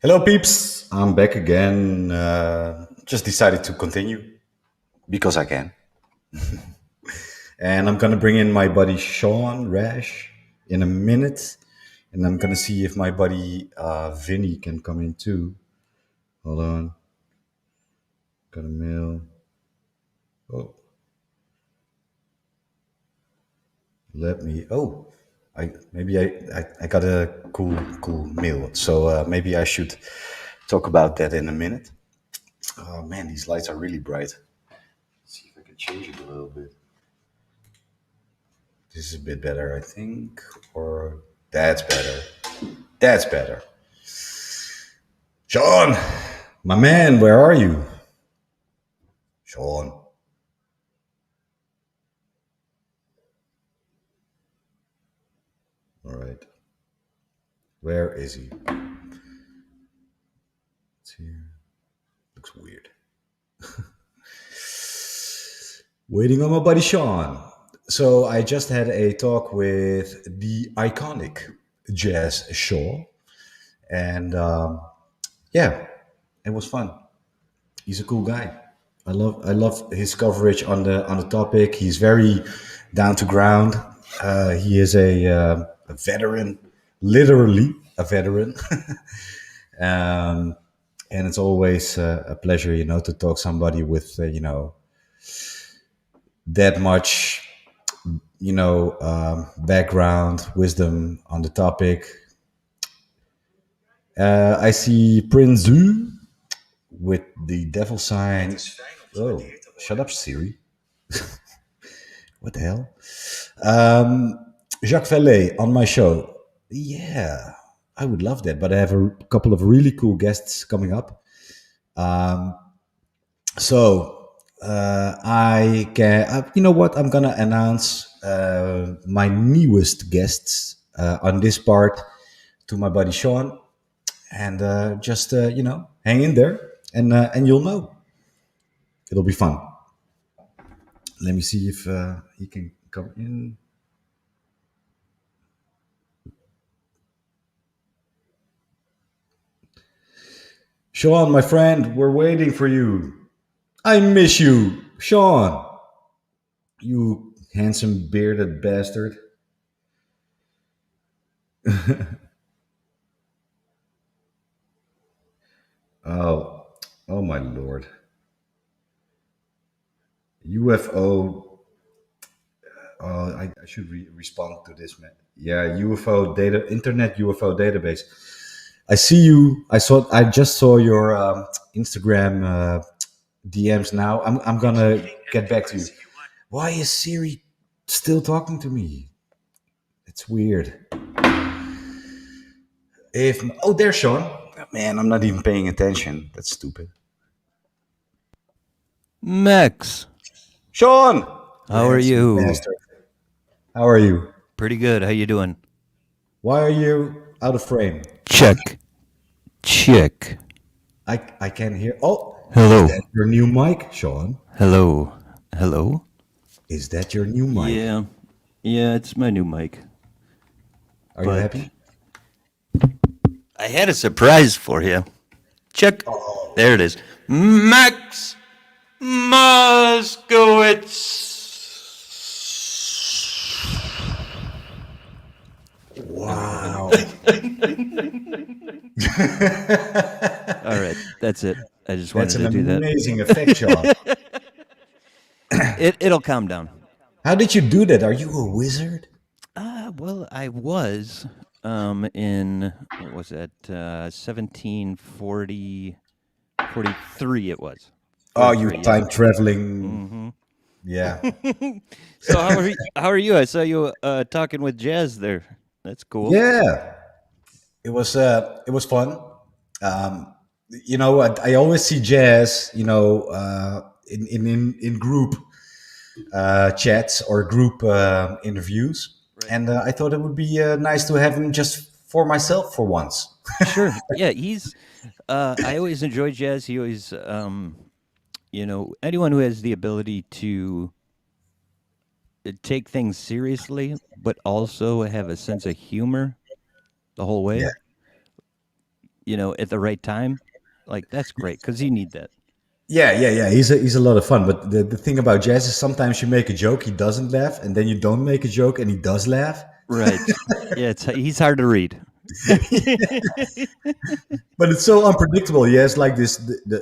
Hello, peeps. I'm back again. Just decided to continue because I can. And I'm going to bring in my buddy Sean Rash in a minute. And I'm going to see if my buddy Vinny can come in too. Hold on. Got a mail. Oh, let me. Oh, I got a cool mail. So maybe I should talk about that in a minute. Oh man, these lights are really bright. Let's see if I can change it a little bit. This is a bit better, I think. Or that's better. That's better. Sean, my man, where are you? Sean. All right. Where is he? It's here. Looks weird. Waiting on my buddy Sean. So I just had a talk with the iconic Jazz Shaw, and yeah, it was fun. He's a cool guy. I love his coverage on the topic. He's very down to ground. He is a veteran, literally a veteran, and it's always a pleasure, to talk somebody with that much background, wisdom on the topic. I see Prince Zu with the devil sign. Oh, shut up, Siri. What the hell? Jacques Vallée on my show. Yeah, I would love that, but I have a couple of really cool guests coming up. So I can, you know what? I'm gonna announce my newest guests on this part to my buddy Sean, and just hang in there, and you'll know. It'll be fun. Let me see if he can come in. Sean, my friend, we're waiting for you. I miss you, Sean. You handsome bearded bastard. Oh, oh my lord. UFO. I should respond to this, man. Yeah, UFO data, Internet UFO database. I see you. I just saw your Instagram DMs now. I'm gonna get back to you. Why is Siri still talking to me? It's weird. If oh, there's Sean. Man, I'm not even paying attention. That's stupid. Max, Sean, you how are handsome you? bastard. How are you? Pretty good. How you doing? Why are you out of frame? Check. Check. I can't hear. Oh, is Hello. that your new mic, Sean? Hello. Hello? Is that your new mic? Yeah. Yeah, it's my new mic. Are you But happy? I had a surprise for you. Check. There it is. Max Moskowitz. Wow. All right. That's it. I just That's wanted an to do that. amazing effect, Sean. It'll calm down. How did you do that? Are you a wizard? Well, I was in what was that? 1740, 43 it was. Oh, you 43, yeah. time traveling. Yeah. So how are you? I saw you talking with Jazz there. That's cool. Yeah. It was fun. I always see jazz, in group chats or group interviews, Right. and I thought it would be nice to have him just for myself for once. Sure. Yeah, he's I always enjoy Jazz. He always anyone who has the ability to take things seriously but also have a sense of humor the whole Yeah. way. at the right time, like that's great because you need that. Yeah, yeah, yeah. He's a lot of fun. But the thing about Jazz is sometimes you make a joke, he doesn't laugh, and then you don't make a joke, and he does laugh. Right. Yeah, he's hard to read. But it's so unpredictable. He has like this,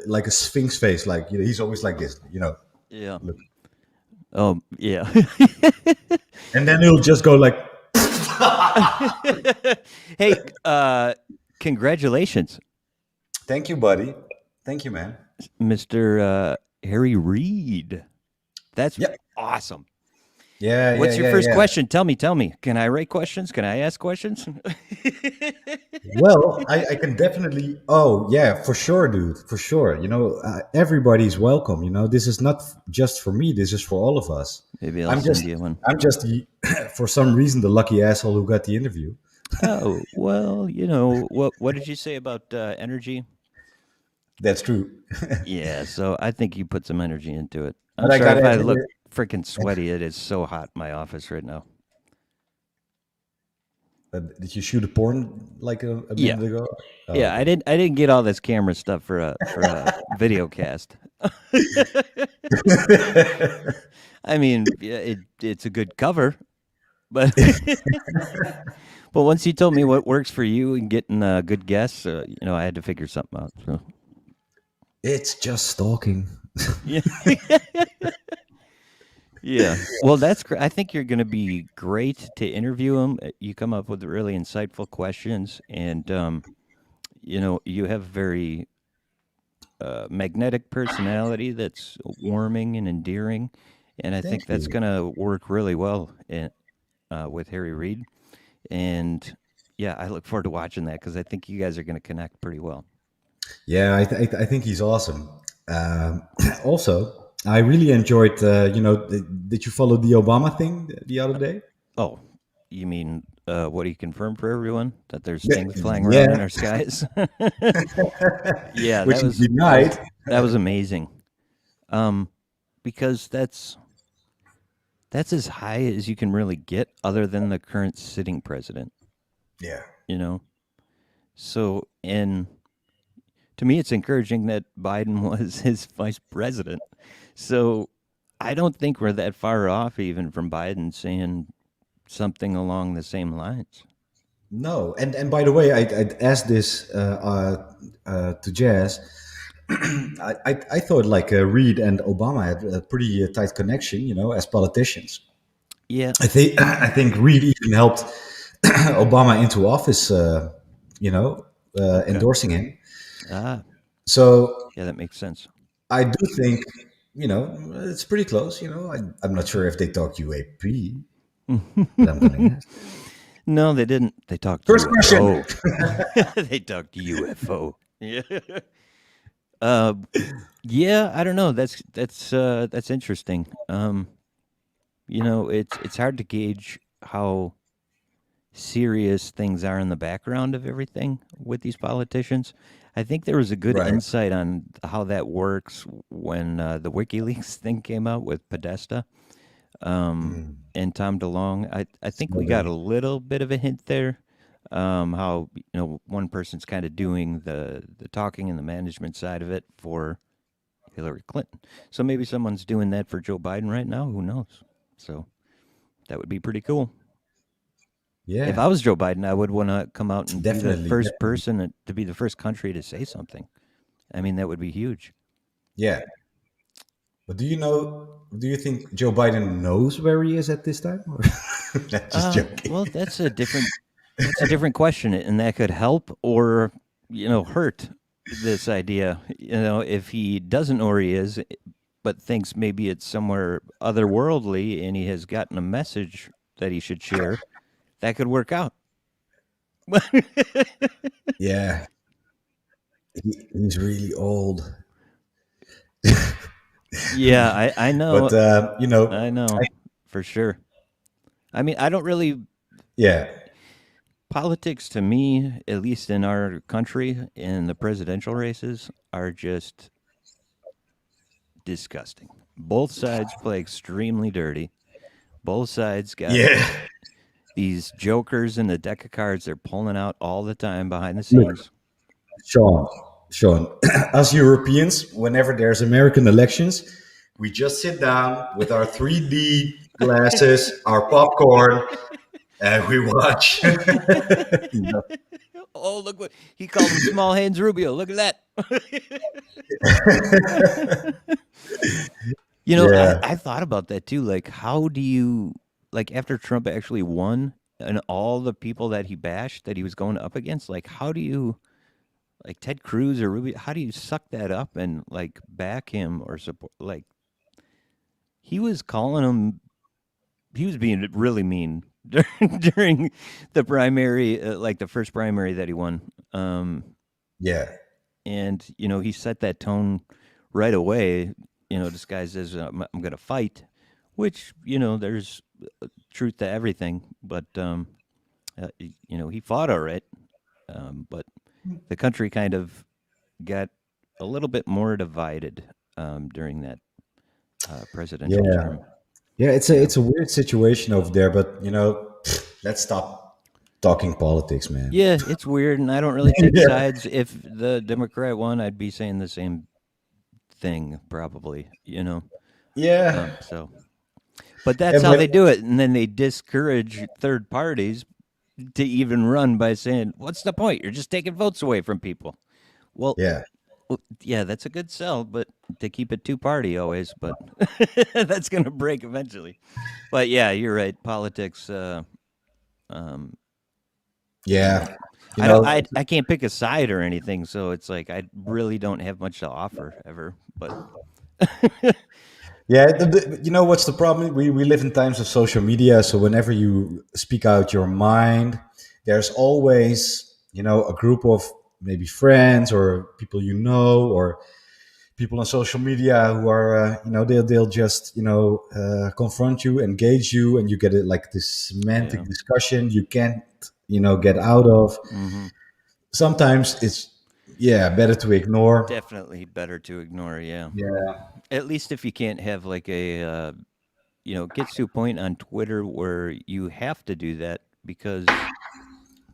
like a sphinx face. Like he's always like this. Yeah. Look, Oh, yeah. and then he'll just go like, Hey, congratulations, "Thank you, buddy. Thank you, man." Mr. Harry Reid. That's Yeah, awesome. yeah, yeah, What's your yeah, first yeah. question? Tell me, tell me. Can I write questions? Can I ask questions? Well, I can definitely. Oh, yeah, for sure, dude, for sure. Everybody's welcome. This is not just for me. This is for all of us. Maybe I'll I'm send just, you one. I'm just the, for some reason, the lucky asshole who got the interview. Oh, well, what did you say about energy? That's true. Yeah, so I think you put some energy into it. I'm But I sorry gotta if I admit, look freaking sweaty. It is so hot in my office right now. did you shoot a porn like a Yeah. minute ago? Oh, Yeah, I okay. didn't get all this camera stuff for a video cast. I mean, yeah, it's a good cover, but but once you told me what works for you and getting good guests, I had to figure something out. So It's just stalking. yeah, yeah. Well, that's great. I think you're going to be great to interview them. You come up with really insightful questions, and you have very magnetic personality that's warming and endearing, and I think Thank that's you. going to work really well with Harry Reid. And yeah, I look forward to watching that because I think you guys are going to connect pretty well. Yeah, I think he's awesome. Um, also, I really enjoyed. Did you follow the Obama thing the other day? Oh, you mean what he confirmed for everyone that there's Yeah, things flying around in yeah, our skies? Yeah, which that he was that was denied. that was amazing. Um, because that's as high as you can really get, other than the current sitting president. Yeah. You know, so and to me, it's encouraging that Biden was his vice president. So I don't think we're that far off even from Biden saying something along the same lines. No, and by the way, I asked this to Jazz. I thought like Reid and Obama had a pretty tight connection, as politicians. Yeah. I think Reid even helped Obama into office, Okay. endorsing him. Ah, So yeah, that makes sense. I do think, it's pretty close. I'm not sure if they talk UAP, but I'm going to guess. No, they didn't. They talked First question. UFO. They talked UFO. Yeah. Uh, yeah, I don't know. That's interesting. It's hard to gauge how serious things are in the background of everything with these politicians. I think there was a good Right. insight on how that works when the WikiLeaks thing came out with Podesta and Tom DeLonge. I think we got a Smuggling. little bit of a hint there. How one person's kind of doing the talking and the management side of it for Hillary Clinton. So maybe someone's doing that for Joe Biden right now. Who knows? So that would be pretty cool. If Yeah, I was Joe Biden, I would want to come out and be the definitely. first person to be the first country to say something. I mean, that would be huge. Yeah. But do you think Joe Biden knows where he is at this time? Or not just joking. Well, that's a different question, and that could help or hurt this idea. If he doesn't know where he is, but thinks maybe it's somewhere otherworldly, and he has gotten a message that he should share, that could work out. Yeah, he's really old. Yeah, I But know, I know for sure. I mean, I don't really yeah, politics to me, at least in our country, in the presidential races, are just disgusting. Both sides play extremely dirty. Both sides got yeah. these jokers in the deck of cards they're pulling out all the time behind the Look, scenes. Sean, Sean, us Europeans, whenever there's American elections, we just sit down with our 3D glasses, our popcorn, and we watch. You know? Oh, look what he called him, Small Hands Rubio. Look at that. Yeah, I thought about that too. Like, how do you, like, after Trump actually won and all the people that he bashed that he was going up against, like, how do you, like, Ted Cruz or Rubio, how do you suck that up and, like, back him or support? Like, he was calling him, he was being really mean during the primary, like, the first primary that he won. yeah, And, he set that tone right away, disguised as I'm going to fight, which, there's truth to everything. But, he fought all right. But the country kind of got a little bit more divided during that presidential yeah, term. yeah. It's a Yeah. it's a weird situation over there, but let's stop talking politics, man. Yeah, it's weird, and I don't really take Yeah, sides. If the Democrat won, I'd be saying the same thing, probably. yeah, So, but that's yeah, how but they do it, and then they discourage third parties to even run by saying, "What's the point? You're just taking votes away from people." Well, yeah, yeah, that's a good sell, but to keep it two party always, but that's going to break eventually. But yeah, you're right. Politics, um, you know, yeah. You I don't, know, I can't pick a side or anything, so it's like I really don't have much to offer ever. But yeah, you know what's the problem? We live in times of social media, so whenever you speak out your mind, there's always a group of maybe friends or people or people on social media who are they'll just confront you, engage you, and you get it like this semantic yeah, discussion you can't get out of. hmm Sometimes it's better to ignore. definitely better to ignore. Yeah, Yeah, at least if you can't have like a it gets to a point on Twitter where you have to do that because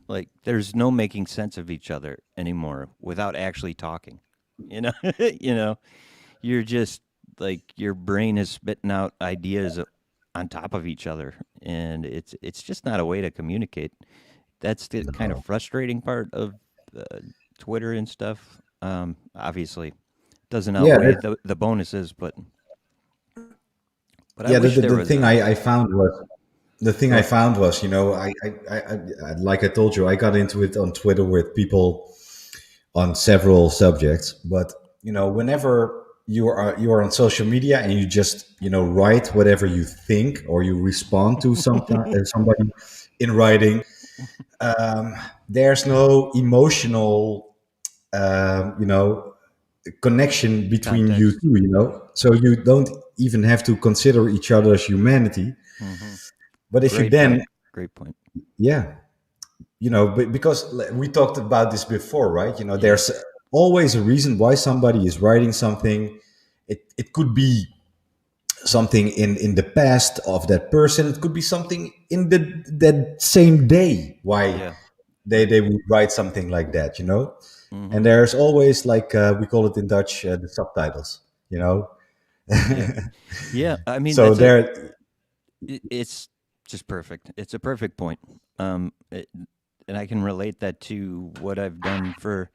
like there's no making sense of each other anymore without actually talking. You know, you know, you're just like your brain is spitting out ideas on top of each other, and it's just not a way to communicate. That's the kind of no. frustrating part of uh, Twitter and stuff. Obviously, doesn't Yeah, outweigh the bonuses, but I yeah. wish there The was thing a I found was go ahead. like I told you, I got into it on Twitter with people on several subjects. But whenever you are on social media and you just write whatever you think, or you respond to somebody in writing, there's no emotional connection between you Context. two. So you don't even have to consider each other's humanity. hmm But if you Great then, point. Great point. yeah, but because we talked about this before, right? Yeah. There's always a reason why somebody is writing something. It could be something in the past of that person. It could be something in that same day why Yeah. they would write something like that. And hmm there's always, like, we call it in Dutch, the subtitles. you know Yeah. Yeah. I mean, so there. it's just perfect. It's a perfect point. And I can relate that to what I've done for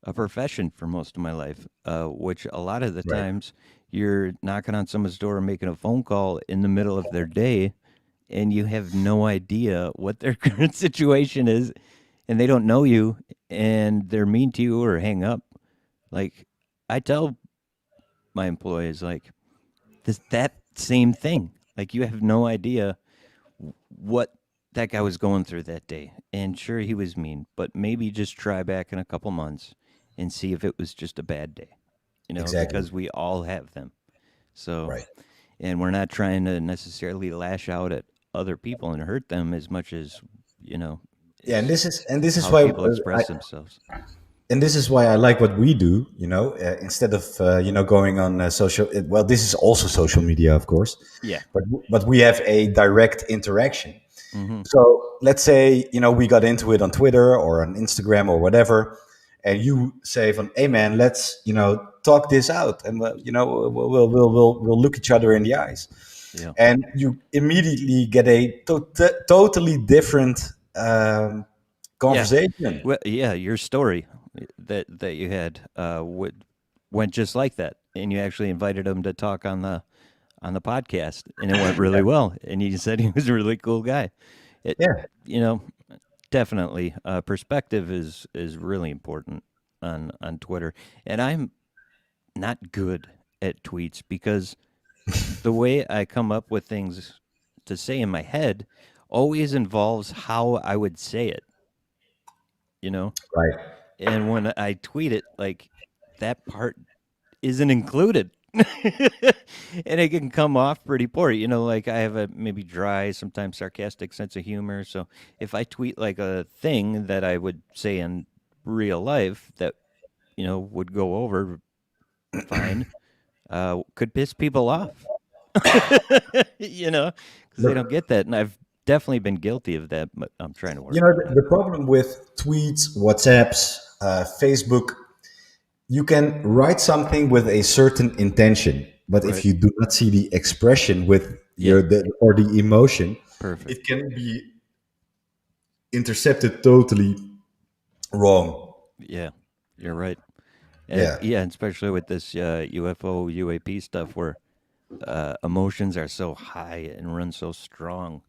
a profession for most of my life, which a lot of the Right. times you're knocking on someone's door and making a phone call in the middle of their day, and you have no idea what their current situation is, and they don't know you, and they're mean to you or hang up. Like, I tell my employees, like, that same thing. Like, you have no idea what that guy was going through that day. And sure, he was mean, but maybe just try back in a couple months and see if it was just a bad day, Exactly. because we all have them. So, Right. and we're not trying to necessarily lash out at other people and hurt them as much as, you know, Yeah, and is this is how why people express themselves. I like what we do. Instead of going on social. Well, this is also social media, of course, Yeah. but we have a direct interaction. Mm-hmm. So let's say we got into it on Twitter or on Instagram or whatever, and you say from, hey man, let's talk this out, and we'll look each other in the eyes, Yeah. and you immediately get a totally different Yeah. conversation. Well, yeah, your story that you had went just like that, and you actually invited him to talk on the podcast, and it went really well. And you said he was a really cool guy. It, Yeah, you know, definitely, perspective is really important on Twitter, and I'm not good at tweets because the way I come up with things to say in my head always involves how I would say it. You know, right. and when I tweet it, like that part isn't included. And it can come off pretty poor. Like I have a maybe dry, sometimes sarcastic sense of humor. So if I tweet like a thing that I would say in real life that, would go over fine, could piss people off, because they don't Look, get that. And I've definitely been guilty of that, but I'm trying to you work know, on it. the problem with tweets, WhatsApps, Facebook, you can write something with a certain intention, but if Right. you do not see the expression with Yeah. or the emotion, Perfect. it can be intercepted totally wrong. Yeah. You're right. Yeah, Yeah, and especially with this UFO UAP stuff, where emotions are so high and run so strong,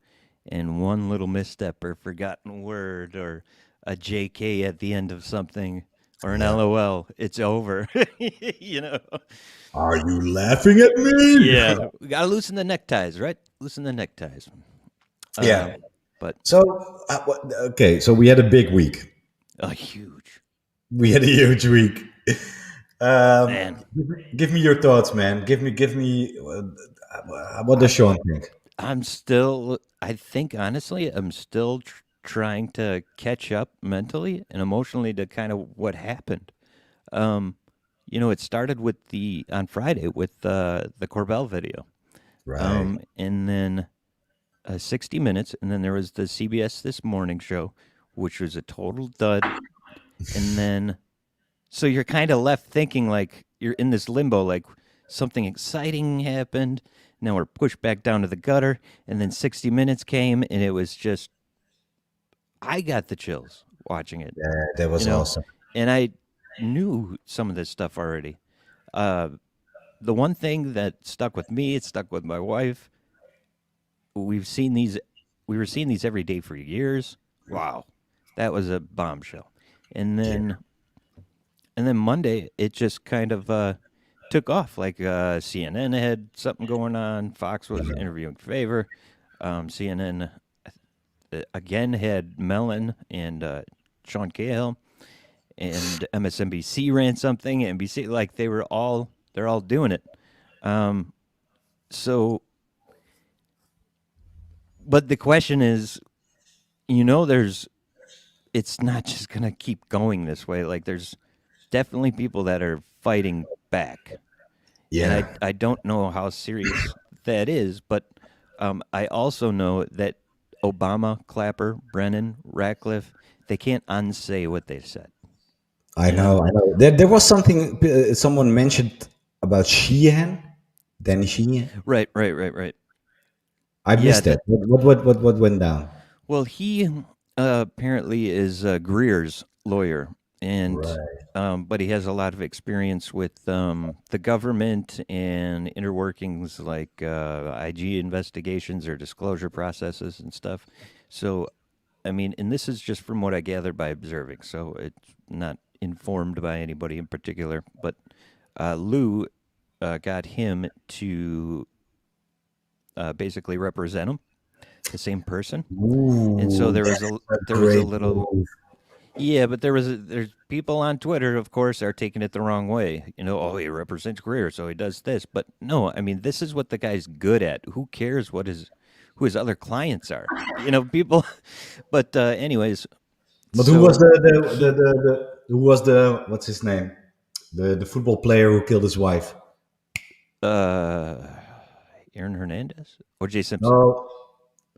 and one little misstep or forgotten word or a JK at the end of something or an yeah. LOL, it's over. you know. Are you laughing at me? Yeah, we gotta loosen the neckties, right? Loosen the neckties. Yeah. Um, but So, okay, so we had a big week. a huge We had a huge week. Um, man. give me your thoughts, man. Give me. What does I'm Sean think? I'm still. I think honestly, I'm still trying to catch up mentally and emotionally to kind of what happened. Um, it started with the on Friday with the Corbell video, Right. and then 60 Minutes, and then there was the CBS This Morning show, which was a total dud. And then, so you're kind of left thinking like you're in this limbo, like something exciting happened. Now we're pushed back down to the gutter, and then 60 Minutes came, and it was just I got the chills watching it, Yeah, that you was know, awesome. and I knew some of this stuff already. Uh, the one thing that stuck with me, it stuck with my wife. We've seen these, we were seeing these every day for years. Wow, that was a bombshell. And Yeah. then, and then Monday, it just kind of took off. Like CNN had something going on. Fox was interviewing Favor. CNN again had Mellon and Sean Cahill, and MSNBC ran something. NBC, like they're all doing it. Um, so, but the question is, there's it's not just gonna keep going this way. Like there's definitely people that are fighting back, and I Yeah. I don't know how serious that is, but I also know that Obama, Clapper, Brennan, Ratcliffe, they can't unsay what they said. I You know? know. I know. There was something someone mentioned about Sheehan. Danny Sheehan. Right, right, right, right. I Yeah. missed that. What went down? Well, he apparently is Greer's lawyer, and Right. but he has a lot of experience with the government and inner workings like IG investigations or disclosure processes and stuff. So, I mean, and this is just from what I gathered by observing, so it's not informed by anybody in particular. But Lou got him to basically represent him, the same person, and so Ooh, that's a there was a great little. move. Yeah, but there's people on Twitter, of course, are taking it the wrong way. Oh, he represents Greer, so he does this. But no, I mean, this is what the guy's good at. Who cares who his other clients are? People. But anyways, But who was so he who was the what's his name? The football player who killed his wife. uh Aaron Hernandez, OJ Simpson, No,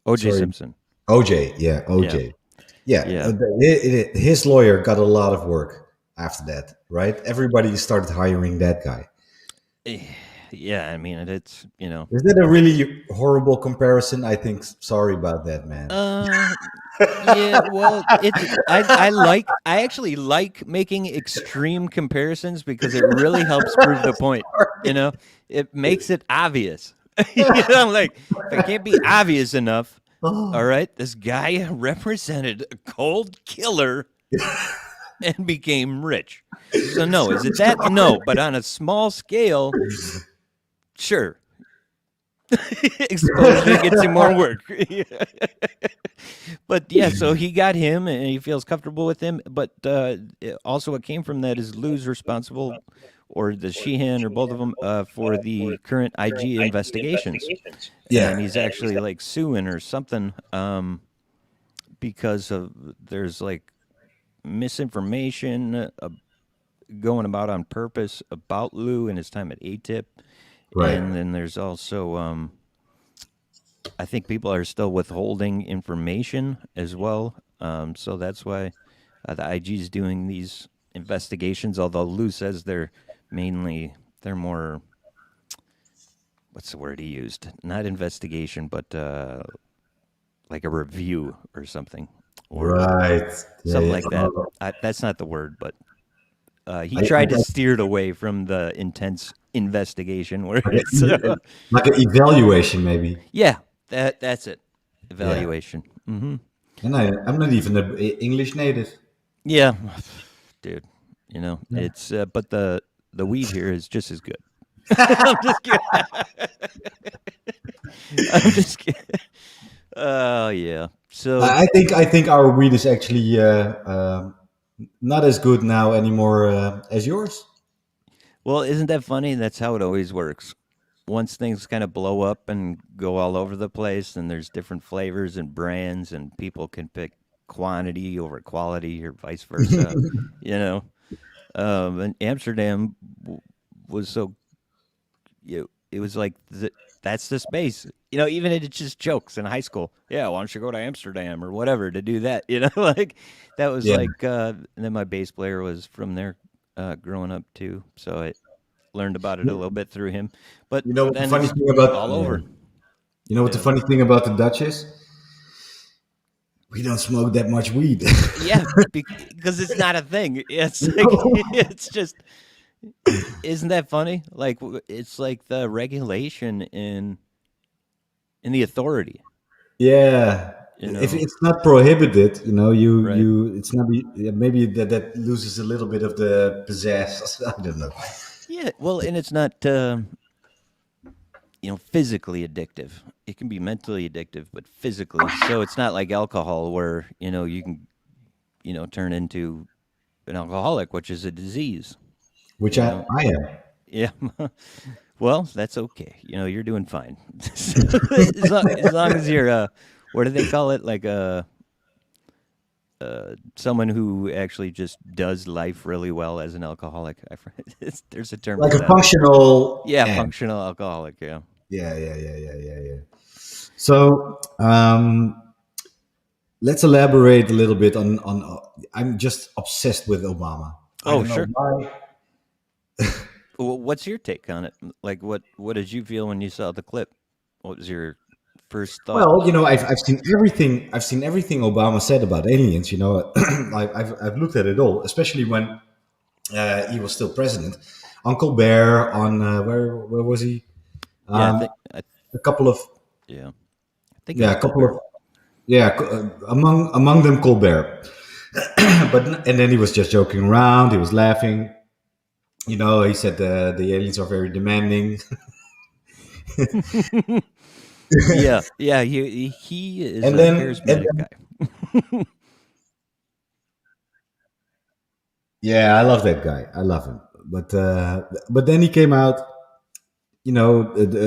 OJ sorry, Simpson. OJ. Yeah, Yeah, OJ. Yeah, yeah, his lawyer got a lot of work. after that, right? Everybody started hiring that guy. Eh, yeah, I mean, it's Is that a really horrible comparison? I think. Sorry about that, man. uh, yeah. Well, I actually like making extreme comparisons because it really helps prove the point. You know, it makes it obvious. Like if it can't be obvious enough, all Oh, right, this guy represented a cold killer and became rich. So no, is it that? No, but on a small scale, sure. Exposure gets him more work. But yeah, so he got him, and he feels comfortable with him. But also, what came from that is Lou's responsible, or the Sheehan, or both of them, for the current IG investigations, and yeah, he's actually like suing or something because of there's like misinformation going about on purpose about Lou and his time at ATIP, right. and then there's also I think people are still withholding information as well. So that's why the IG is doing these investigations. Although Lou says they're more, what's the word he used? Not investigation, but like a review or something, or Right. Yeah, something yeah. like that. That's not the word, but he I tried to steer it away from the intense investigation where like, it's like an evaluation, maybe. yeah, that's it, Yeah. evaluation. Hmm. And I'm not even an English native. Yeah, dude. Yeah. It's but the weed here is just as good. I'm just kidding. I'm just kidding. Oh yeah. So I think our weed is actually not as good now anymore as yours. well, isn't that funny? That's how it always works. Once things kind of blow up and go all over the place, and there's different flavors and brands, and people can pick quantity over quality, or vice versa. You know, and Amsterdam was so it was like that's the space. Even it's just jokes in high school. Yeah, why don't you go to Amsterdam or whatever to do that? Like that was Yeah. like. And then my bass player was from there, growing up too, so I learned about it a little bit through him. But You know what the then funny it's thing about all yeah. over. You know what the Yeah, funny thing about the Dutch is? We don't smoke that much weed. yeah, because it's not a thing. It's like it's just. Isn't that funny? Like it's like the regulation in the authority. Yeah, You if know, it's not prohibited, right? it's not yeah, maybe that loses a little bit of the pizzazz. I don't know. Yeah, well, and it's not physically addictive. It can be mentally addictive, but physically. So it's not like alcohol where you can turn into an alcoholic, which is a disease. Which You know, I am. yeah. Well, that's okay. You're doing fine. As long as you're what do they call it? Like someone who actually just does life really well as an alcoholic. There's a term Like for a that. functional Yeah, am. functional alcoholic. Yeah. Yeah, yeah, yeah, yeah, yeah, yeah. So let's elaborate a little bit on. I'm just obsessed with Obama. I Oh, don't know sure. why. What's your take on it? Like, what did you feel when you saw the clip? What was your first thought? Well, I've seen everything. I've seen everything Obama said about aliens. I've looked at it all, especially when he was still president. Uncle Bear on where was he? Yeah, Um, I a couple of yeah, I think it yeah, was a couple Colbert. of yeah, among them Colbert. And then he was just joking around. He was laughing. He said the aliens are very demanding. Yeah, yeah, he is and a then and charismatic then, guy. yeah, I love that guy. I love him. But then he came out.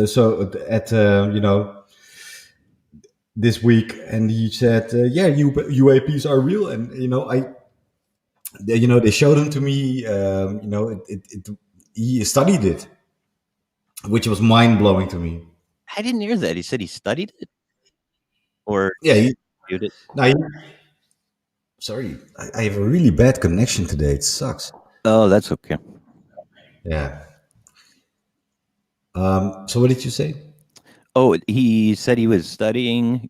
So at this week, and he said, "Yeah, UAPs are real," and they showed them to me. He studied it, which was mind blowing to me. I didn't hear that. He said he studied it or Yeah, viewed it. no, sorry, I have a really bad connection today. It sucks. Oh, that's okay. Yeah. So what did you say? Oh, he said he was studying.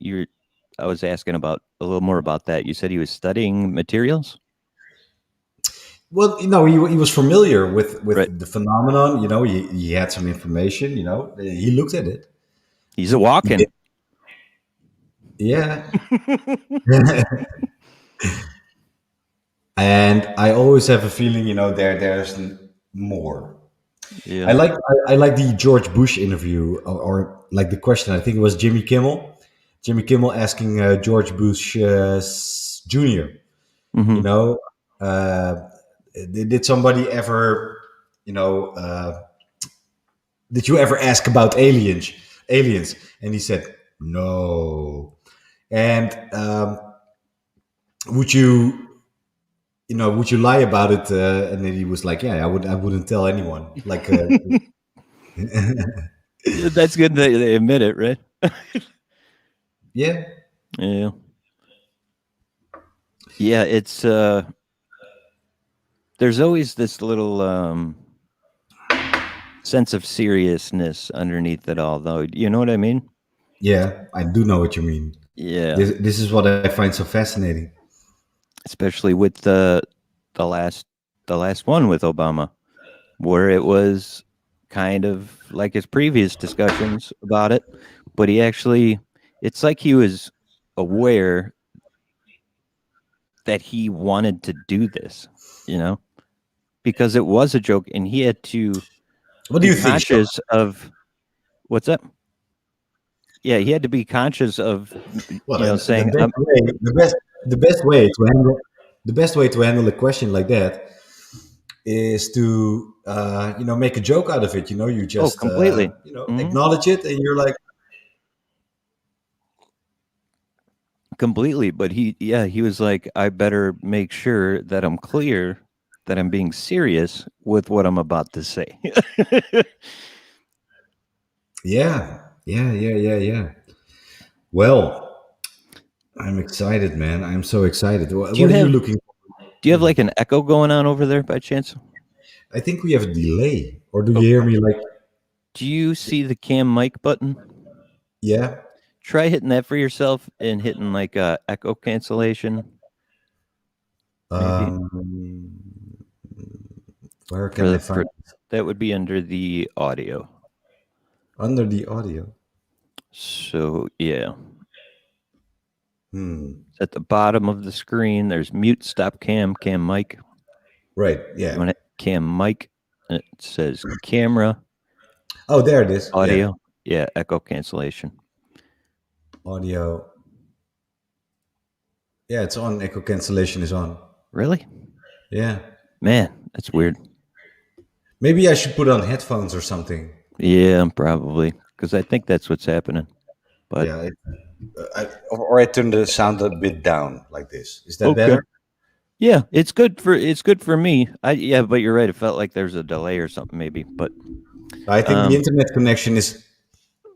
I was asking about a little more about that. You said he was studying materials, Well, he was familiar with right? the phenomenon. He had some information. He looked at it. He's a He did. walking. Yeah. And I always have a feeling, there's more. I Yeah. like I like the George Bush interview, or like the question. I think it was Jimmy Kimmel. Jimmy Kimmel asking George Bush Jr. You Hmm. know, uh, did somebody ever, you know, uh, did you ever ask about aliens? Aliens, and he said no. And would you, would you lie about it? And then he was like, yeah, I wouldn't tell anyone. Like, That's good that they admit it, right? yeah, Yeah. Yeah, there's always this little sense of seriousness underneath it all, though. You know what I mean? yeah, I do know what you mean. Yeah. This is what I find so fascinating. Especially with the last the last one with Obama, where it was kind of like his previous discussions about it, but he actually it's like he was aware that he wanted to do this, you know, because it was a joke and he had to What do be you think, Sean? conscious of what's that? Yeah, he had to be conscious of, Well, the saying, best way, the best way to handle, the best way to handle a question like that is to, make a joke out of it. You "Oh, just, completely." Mhm. acknowledge it, and you're like, Completely, but he was like, "I better make sure that I'm clear that I'm being serious with what I'm about to say." yeah, yeah, yeah, yeah, yeah. Well, I'm excited, man. I'm so excited. Do you What are you have looking do you have, like, an echo going on over there by chance? I think we have a delay. Or do you hear Okay. me like, Do you see the cam mic button? yeah? Try hitting that for yourself and hitting, like, echo cancellation, maybe, Um, where can I for find that would be under the audio. under the audio? So, yeah. Hmm. At the bottom of the screen, there's mute, stop cam, cam mic. Right. You Yeah. want it cam mic, and it says camera, Oh, there it is. Yeah. audio. Yeah, echo cancellation. Audio. Yeah, it's on. Echo cancellation is on. Really? Yeah. Man, that's weird. Maybe I should put on headphones or something. Yeah, probably, because I think that's what's happening. But Yeah. Or I turn the sound a bit down like this. Is that okay. better? Yeah, it's good for me. Yeah, but you're right. It felt like there's a delay or something maybe. But I think the um internet connection is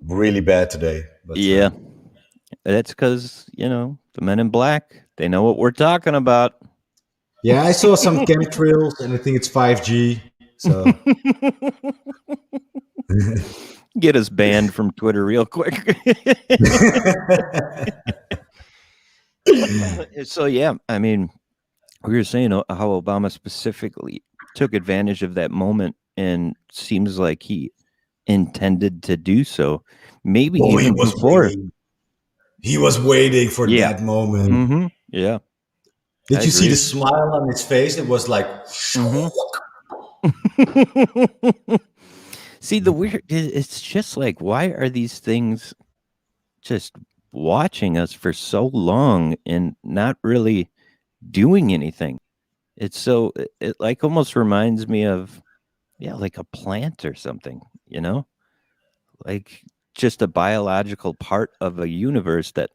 really bad today. But yeah, that's because, the men in black, they know what we're talking about. yeah, I saw some chemtrails, and I think it's 5G. So Get us banned from Twitter real quick. So yeah, I mean, we were saying how Obama specifically took advantage of that moment and seems like he intended to do so, maybe oh, he even was before. waiting. He was waiting for Yeah. that moment. Yeah, I Did you see the agree. smile on his face? It was like, Hmm. See, it's just like, why are these things just watching us for so long and not really doing anything? It's so it like almost reminds me of, yeah, like a plant or something, you know? Like just a biological part of a universe that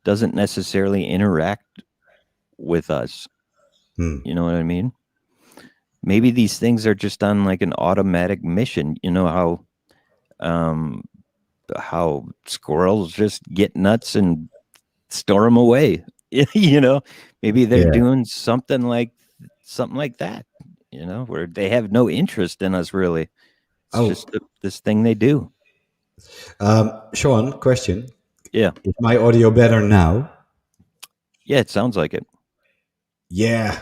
doesn't necessarily interact with us. hmm, You know what I mean? Maybe these things are just on like an automatic mission. You know um how squirrels just get nuts and store them away. you know, maybe they're yeah, doing something like that. where they have no interest in us really. It's Oh, just this thing they do. Sean, question: Yeah, is my audio better now? yeah, it sounds like it. Yeah.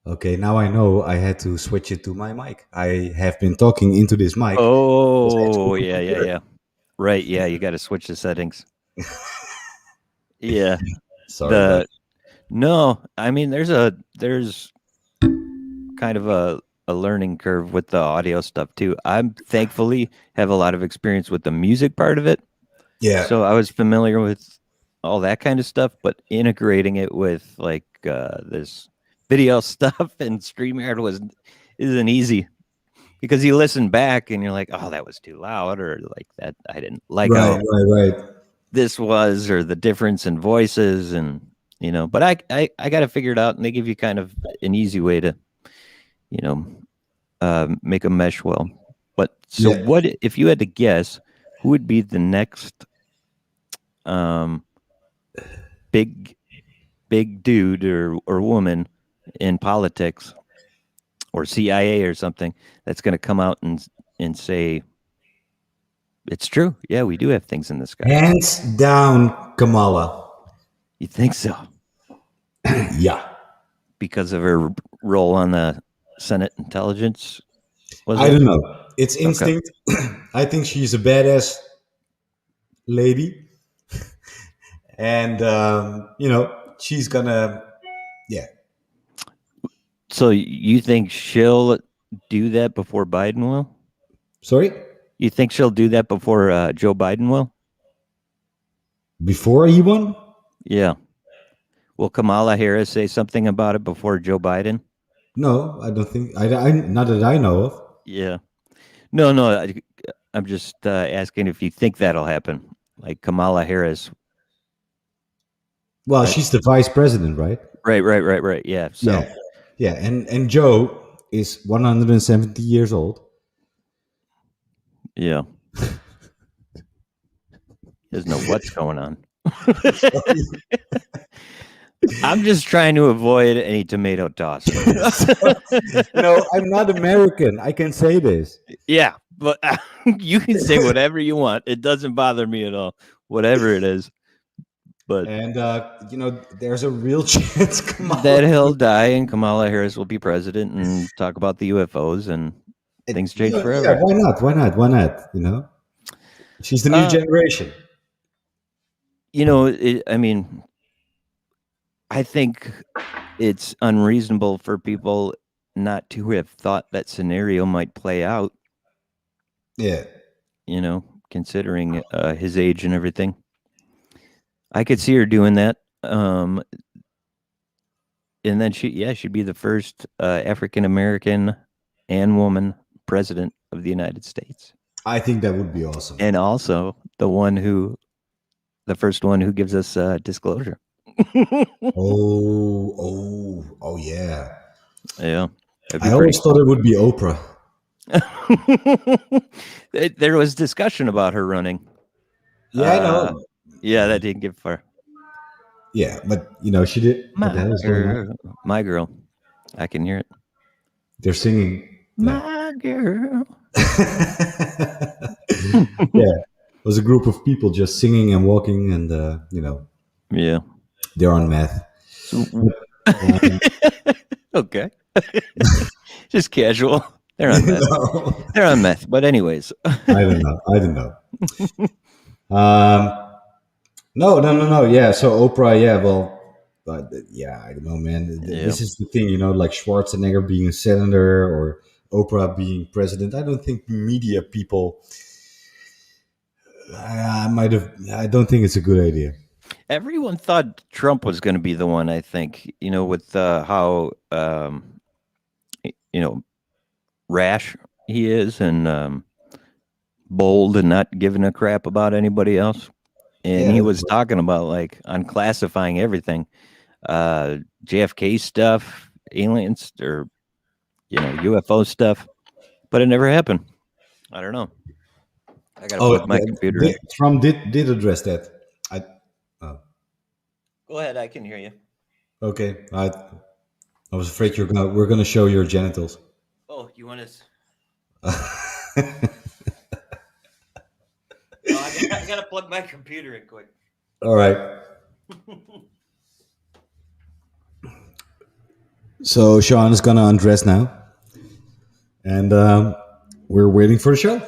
Okay, now I know I had to switch it to my mic. I have been talking into this mic. Was actually Oh, my yeah, yeah, computer. yeah. Right, yeah, you got to switch the settings. Yeah, Sorry about the no, I mean there's kind of a learning curve with the audio stuff too. I'm thankfully have a lot of experience with the music part of it. yeah. So I was familiar with all that kind of stuff, but integrating it with like this video stuff and StreamYard was isn't easy because you listen back and you're like, oh, that was too loud, or like that I didn't like Right, how right, right. this was, or the difference in voices, and But I got to figure it out, and they give you kind of an easy way to you know make a mesh well. But so, Yeah. what if you had to guess who would be the next um, big big dude or woman in politics or CIA or something that's going to come out and say it's true? Yeah, we do have things in the sky. Hands down, Kamala. You think so Yeah. because of her role on the Senate Intelligence? Was I it don't know. It's okay? instinct. I think she's a badass lady. And, she's gonna, yeah. So you think she'll do that before Biden will? Sorry? You think she'll do that before Joe Biden will? Before he won? Yeah. Will Kamala Harris say something about it before Joe Biden? No, I don't think. Not that I know of. Yeah. No, no. I'm just asking if you think that'll happen. Like Kamala Harris. Well, I, she's the vice president, right? right, right, right, right. Yeah. So, Yeah. Yeah. And Joe is 170 years old. yeah. He doesn't know what's going on. I'm just trying to avoid any tomato toss. I'm not American. I can say this. Yeah, but you can say whatever you want. It doesn't bother me at all. Whatever it is. But And, there's a real chance Kamala. that he'll die and Kamala Harris will be president and talk about the UFOs and things change Yeah, forever. why not? Why not? Why not? She's the new Uh, generation. I mean, I think it's unreasonable for people not to have thought that scenario might play out, Yeah. considering his age and everything. I could see her doing that. And then she'd be the first African American and woman president of the United States. I think that would be awesome. And also the first one who gives us disclosure. Oh, yeah. Yeah, that'd be I pretty always thought cool. it would be Oprah. There was discussion about her running. Yeah, I know. Yeah, that didn't get far. Yeah, but she did. What the hell is going on? My girl. I can hear it. They're singing. Yeah. My girl. Yeah. It was a group of people just singing and walking, and Yeah. they're on meth. So, Um, okay. Just casual. They're on meth. no, They're on meth. But anyways. I don't know. I don't know. No, no, no, no. Yeah, so Oprah. Yeah, well, yeah, I don't know, man. Yeah. This is the thing, like Schwarzenegger being a senator or Oprah being president. I don't think media people. I might have. I don't think it's a good idea. Everyone thought Trump was going to be the one, I think, with how, you know, rash he is and bold and not giving a crap about anybody else. And Yeah, he that's was talking about like unclassifying everything, JFK stuff, aliens or, UFO stuff, but it never happened. I don't know. I got to Oh, plug my computer in. Trump did address that. I Go ahead. I can hear you. okay. I was afraid we're gonna show your genitals. You want to? Oh, I gotta plug my computer in quick. All right. So Sean is gonna undress now, and we're waiting for the show.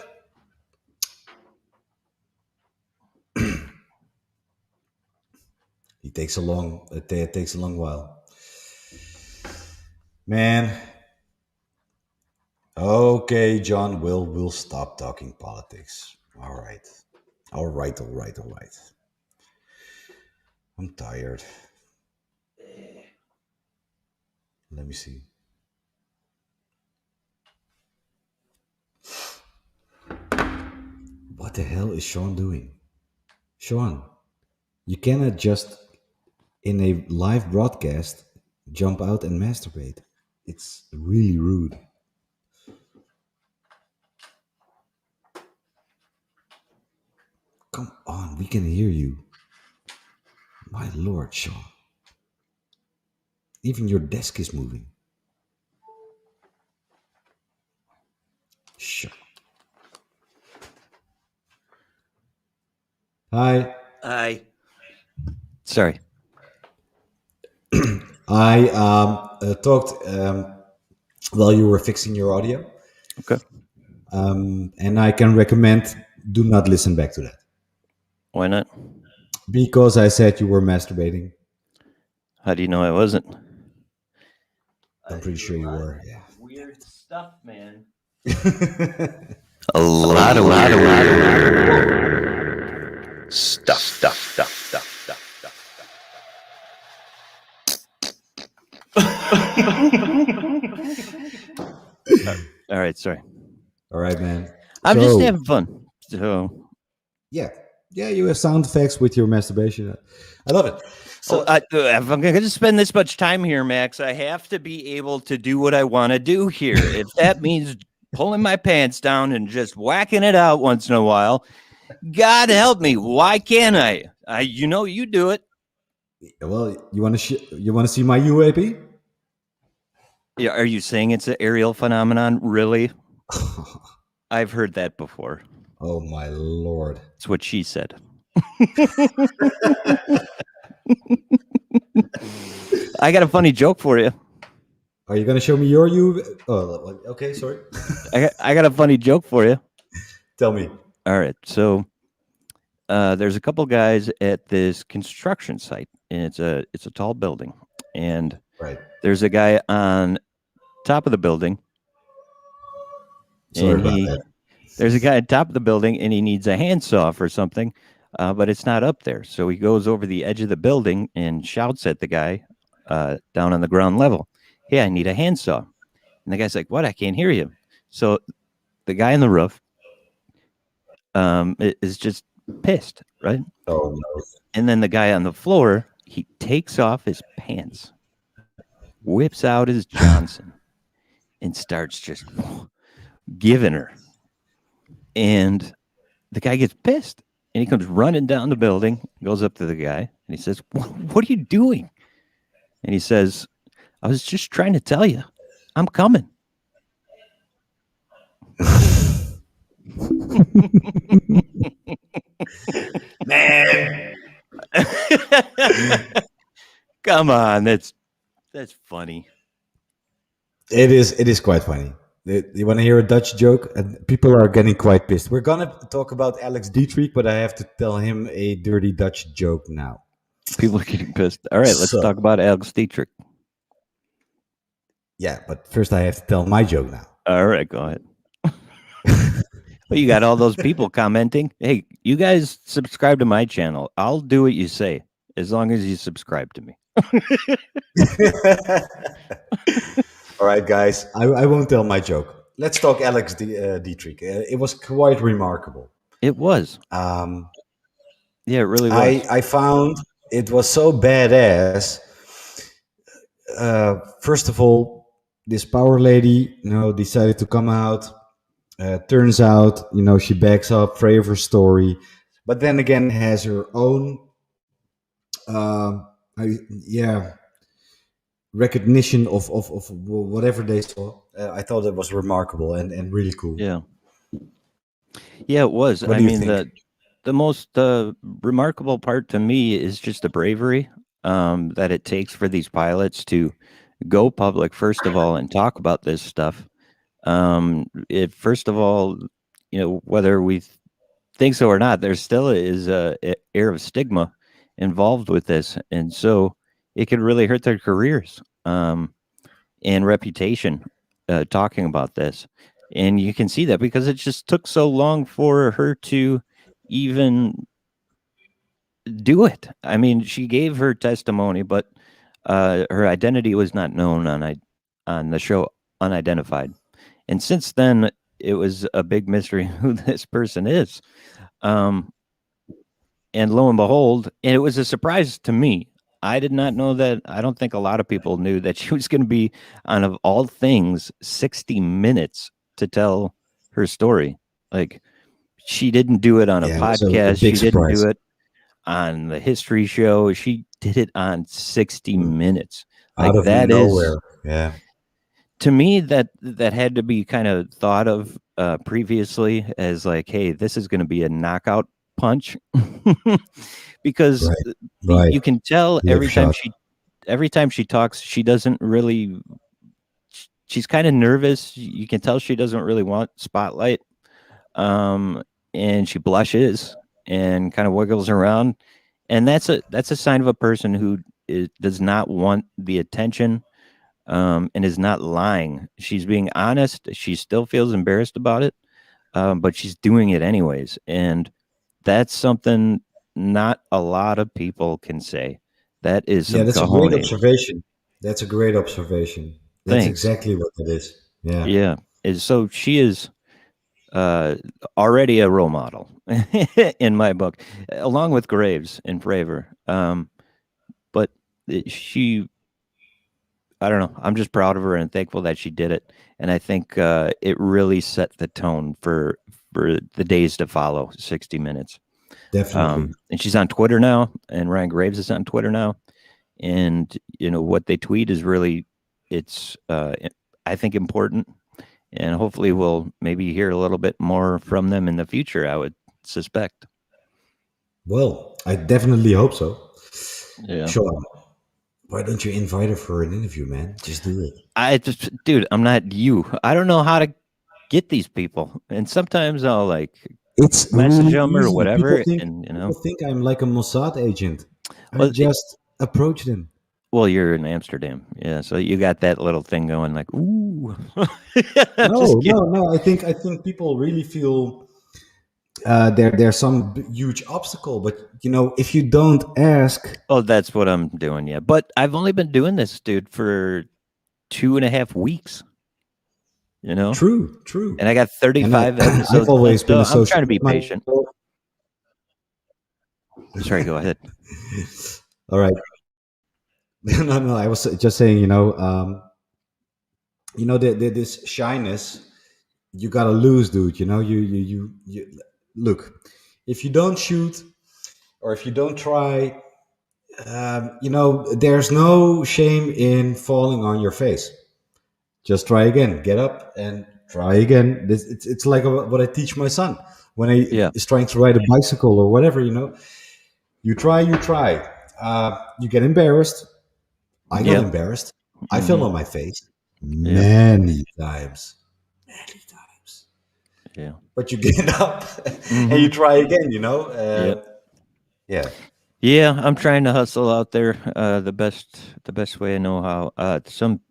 It takes a long while, man. Okay, John, we'll stop talking politics. All right, all right, all right, all right. I'm tired. Let me see. What the hell is Sean doing? Sean, you cannot just in a live broadcast jump out and masturbate. It's really rude. Come on, we can hear you. My lord, Sean. Even your desk is moving. Shut. Hi. I. Sorry. I talked while you were fixing your audio, Okay. and I can recommend do not listen back to that Why not? because I said you were masturbating. How do you know I wasn't? I'm pretty sure you were. Yeah. Weird stuff, man. It. A lot of All right, sorry. All right, man. I'm just So, having fun. So, yeah, yeah, you have sound effects with your masturbation. I love it. So, if I'm going to spend this much time here, Max, I have to be able to do what I want to do here. If that means pulling my pants down and just whacking it out once in a while, God help me. Why can't I? You do it. well, you want to see my UAP? Yeah, are you saying it's an aerial phenomenon? Really? I've heard that before. Oh my lord! That's what she said. I got a funny joke for you. Are you gonna show me your U? Oh, okay. Sorry. I got a funny joke for you. Tell me. All right. So there's a couple guys at this construction site, and it's a tall building, and Right. there's a guy on top of the building, Sorry and about that. there's a guy at top of the building, and he needs a handsaw for something, but it's not up there. So he goes over the edge of the building and shouts at the guy down on the ground level, "Hey, I need a handsaw." And the guy's like, "What? I can't hear you." So the guy on the roof is just pissed, right? Oh no. And then the guy on the floor, he takes off his pants, whips out his Johnson, and starts just giving her. And the guy gets pissed, and he comes running down the building, goes up to the guy, and he says, "What are you doing?" And he says, "I was just trying to tell you, I'm coming." Man, Come on, that's funny. it is. It is quite funny. You want to hear a Dutch joke? And people are getting quite pissed. We're gonna talk about Alex Dietrich, but I have to tell him a dirty Dutch joke now. People are getting pissed. All right, let's So talk about Alex Dietrich. yeah, but first I have to tell my joke now. All right, go ahead. Well, you got all those people commenting. Hey, you guys subscribe to my channel. I'll do what you say as long as you subscribe to me. All right, guys, I won't tell my joke. Let's talk Alex Dietrich. It was quite remarkable. It was. Um, Yeah, it really was. I found it was so badass. First of all, this power lady, decided to come out. Turns out, she backs up Fravor's story, but then again has her own, yeah, recognition of whatever they saw. I thought it was remarkable and really cool. Yeah. Yeah, it was. What I do you mean, think? the most remarkable part to me is just the bravery that it takes for these pilots to go public first of all and talk about this stuff. It first of all, whether we think so or not, there still is a air of stigma involved with this, and so it could really hurt their careers and reputation talking about this. And you can see that because it just took so long for her to even do it. I mean, she gave her testimony, but her identity was not known on the show Unidentified. And since then, it was a big mystery who this person is. Um, and lo and behold, and it was a surprise to me. I did not know that. I don't think a lot of people knew that she was going to be on, of all things, 60 minutes to tell her story. Like, she didn't do it on a Yeah, it was a podcast. big She didn't do surprise. it on the history show. She did it on 60 minutes. Out Like, of that is, nowhere. Yeah. to me, that had to be kind of thought of previously as like, hey, this is going to be a knockout punch. Because Right. Right. you can tell Liver shot. every time she talks, she doesn't really, she's kind of nervous. You can tell she doesn't really want spotlight. Um, and she blushes and kind of wiggles around. And that's a sign of a person who does not want the attention, and is not lying. She's being honest. She still feels embarrassed about it, but she's doing it anyways. And that's something not a lot of people can say. That is Yeah, some that's a great cojones. observation. That's a great observation. That's Thanks. exactly what it is. Yeah. Yeah. So she is uh, already a role model in my book, along with Graves and Fravor. But she, I don't know. I'm just proud of her and thankful that she did it. And I think it really set the tone for the days to follow. 60 Minutes. Definitely. And she's on Twitter now, and Ryan Graves is on Twitter now. And what they tweet is really, it's I think important, and hopefully we'll maybe hear a little bit more from them in the future. I would suspect. Well, I definitely hope so. Yeah. Sean, why don't you invite her for an interview, man? Just do it. I just, dude, I'm not you. I don't know how to get these people, and sometimes I'll like It's message really them or easy. People whatever, think and people think I'm like a Mossad agent. I well, just approach them. well, you're in Amsterdam, yeah, so you got that little thing going, like, ooh. I'm just No, kidding. no, no. I think people really feel there's some huge obstacle, but if you don't ask, Oh, that's what I'm doing, yeah. But I've only been doing this, dude, for 2.5 weeks, you know? true, true. And I got And I 35 I've episodes done, always been so a I'm trying social to be patient. myself. Sorry, go ahead. All right. No, no. I was just saying, this shyness you gotta lose, dude. You look. If you don't shoot or if you don't try, there's no shame in falling on your face. Just try again. Get up and try again. It's like what I teach my son when he Yeah, is trying to ride a bicycle or whatever. You try, you try. You get embarrassed. I got yep, embarrassed. I fell mhm, on my face yep, many times, many times. yeah, But you get up and you mhm, try again. yep. Yeah, Yeah, I'm trying to hustle out there, the best way I know how. Some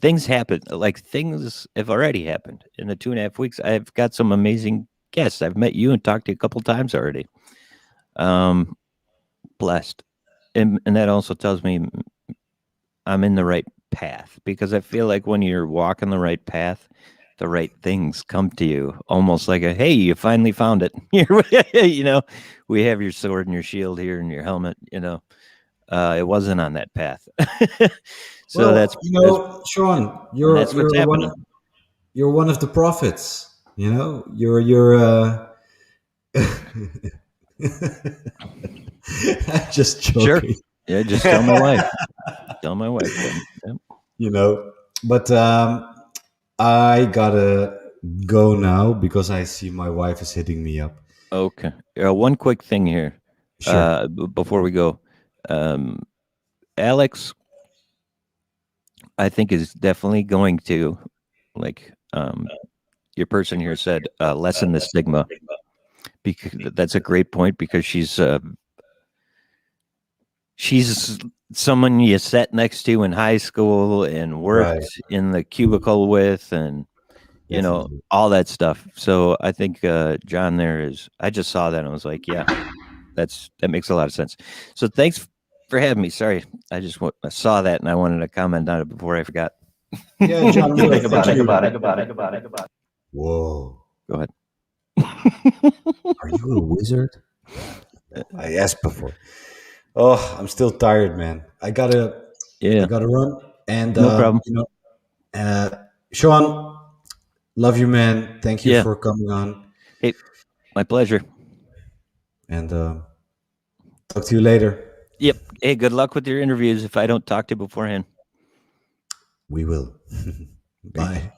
things happen, like, things have already happened in the 2.5 weeks. I've got some amazing guests. I've met you and talked to you a couple times already. Um, Blessed. And that also tells me I'm in the right path, because I feel like when you're walking the right path, the right things come to you, almost like a, hey, you finally found it. you know, we have your sword and your shield here and your helmet. It wasn't on that path. So well, that's Sean, and you're that's what's you're happening. you're one of the prophets. You're I'm just Sure. joking. Yeah, just tell my wife. Tell my wife that. Yep. you know. But I gotta go now because I see my wife is hitting me up. Okay. One quick thing here, Sure. before we go. Um, Alex, I think, is definitely going to, like, your person here said, lessen the stigma. Because that's a great point, because she's someone you sat next to in high school and Right. worked in the cubicle with, and Definitely. all that stuff. So I think John there is. I just saw that and I was like, yeah, that makes a lot of sense. So thanks for having me. Sorry, I saw that and I wanted to comment on it before I forgot. Yeah, John. Think Thank about it. you. Whoa. Go ahead. Are you a wizard? I asked before. Oh, I'm still tired, man. I Yeah, gotta run. And no problem. Sean, love you, man. Thank you Yeah. for coming on. Hey, my pleasure. And talk to you later. Yep. Hey, good luck with your interviews if I don't talk to you beforehand. We will. Great. Bye.